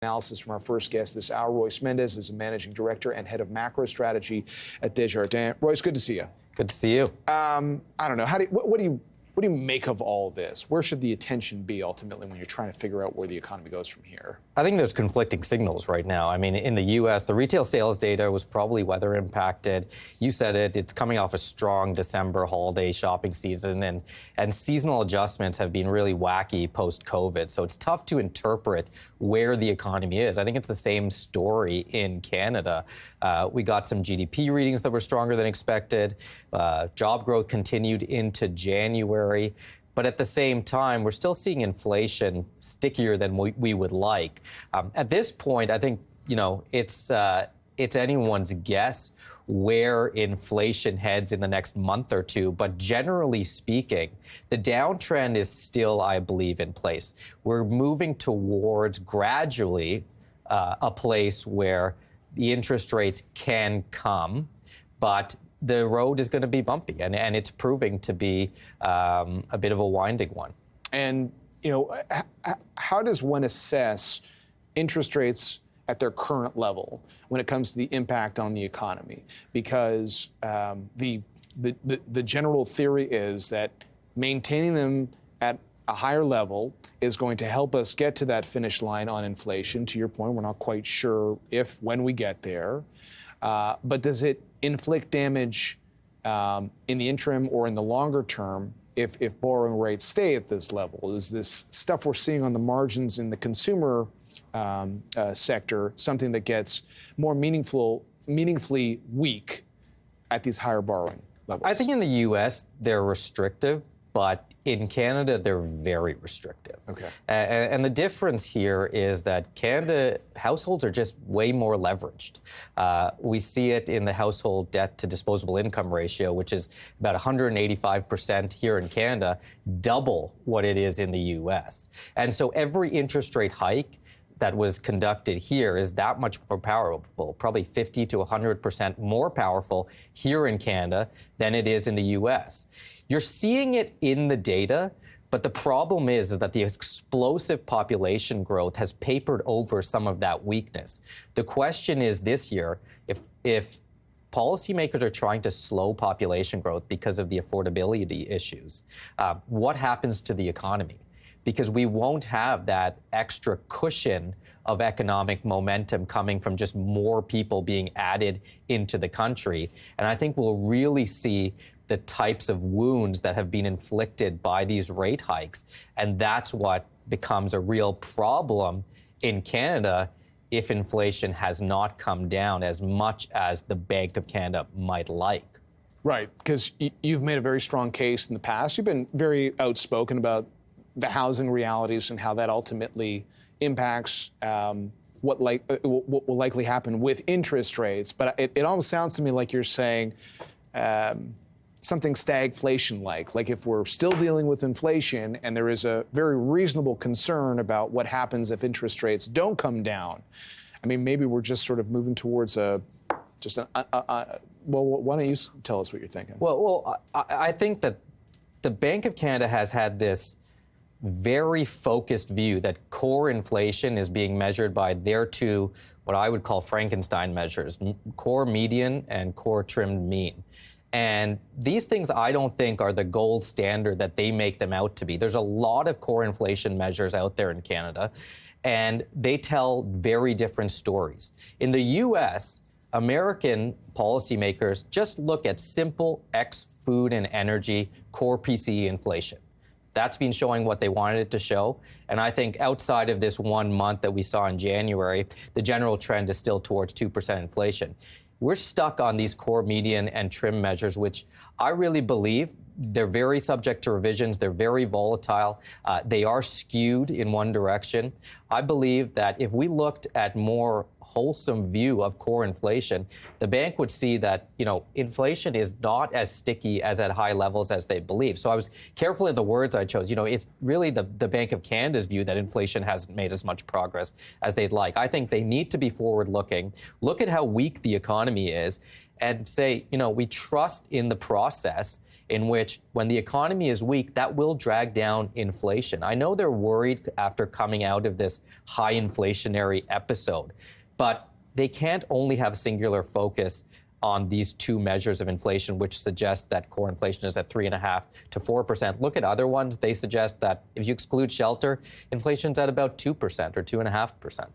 Analysis from our first guest this hour. Royce Mendes is a managing director and head of macro strategy at Desjardins. Royce, good to see you. Good to see you. I don't know. What do you make of all this? Where should the attention be ultimately when you're trying to figure out where the economy goes from here? I think there's conflicting signals right now. I mean, in the U.S., the retail sales data was probably weather impacted. You said it, it's coming off a strong December holiday shopping season, and seasonal adjustments have been really wacky post-COVID. So it's tough to interpret where the economy is. I think it's the same story in Canada. We got some GDP readings that were stronger than expected. Job growth continued into January. But at the same time, we're still seeing inflation stickier than we would like. At this point, I think, it's anyone's guess where inflation heads in the next month or two. But generally speaking, the downtrend is still, I believe, in place. We're moving towards gradually a place where the interest rates can come, but the road is going to be bumpy, and it's proving to be a bit of a winding one. And, how does one assess interest rates at their current level when it comes to the impact on the economy? Because the general theory is that maintaining them at a higher level is going to help us get to that finish line on inflation. To your point, we're not quite sure when we get there. But does it inflict damage in the interim or in the longer term if borrowing rates stay at this level? Is this stuff we're seeing on the margins in the consumer sector something that gets more meaningfully weak at these higher borrowing levels? I think in the U.S. they're restrictive, but in Canada, they're very restrictive. Okay. And the difference here is that Canada households are just way more leveraged. We see it in the household debt to disposable income ratio, which is about 185% here in Canada, double what it is in the U.S. And so every interest rate hike that was conducted here is that much more powerful, probably 50 to 100% more powerful here in Canada than it is in the U.S. You're seeing it in the data, but the problem is that the explosive population growth has papered over some of that weakness. The question is this year, if policymakers are trying to slow population growth because of the affordability issues, what happens to the economy? Because we won't have that extra cushion of economic momentum coming from just more people being added into the country. And I think we'll really see the types of wounds that have been inflicted by these rate hikes. And that's what becomes a real problem in Canada if inflation has not come down as much as the Bank of Canada might like. Right, because you've made a very strong case in the past. You've been very outspoken about the housing realities and how that ultimately impacts what will likely happen with interest rates. But it almost sounds to me like you're saying something stagflation-like. Like if we're still dealing with inflation and there is a very reasonable concern about what happens if interest rates don't come down, I mean, maybe we're just sort of moving towards well, why don't you tell us what you're thinking? Well, I think that the Bank of Canada has had this very focused view that core inflation is being measured by their two, what I would call Frankenstein measures, core median and core trimmed mean. And these things I don't think are the gold standard that they make them out to be. There's a lot of core inflation measures out there in Canada, and they tell very different stories. In the U.S., American policymakers just look at simple food and energy core PCE inflation. That's been showing what they wanted it to show. And I think outside of this 1 month that we saw in January, the general trend is still towards 2% inflation. We're stuck on these core median and trim measures, which I really believe they're very subject to revisions. They're very volatile. They are skewed in one direction. I believe that if we looked at more wholesome view of core inflation, the bank would see that, inflation is not as sticky as at high levels as they believe. So I was careful in the words I chose. It's really the Bank of Canada's view that inflation hasn't made as much progress as they'd like. I think they need to be forward-looking, look at how weak the economy is, and say, we trust in the process in which when the economy is weak, that will drag down inflation. I know they're worried after coming out of this high inflationary episode, but they can't only have singular focus on these two measures of inflation, which suggest that core inflation is at 3.5% to 4%. Look at other ones. They suggest that if you exclude shelter, inflation's at about 2% or 2.5%.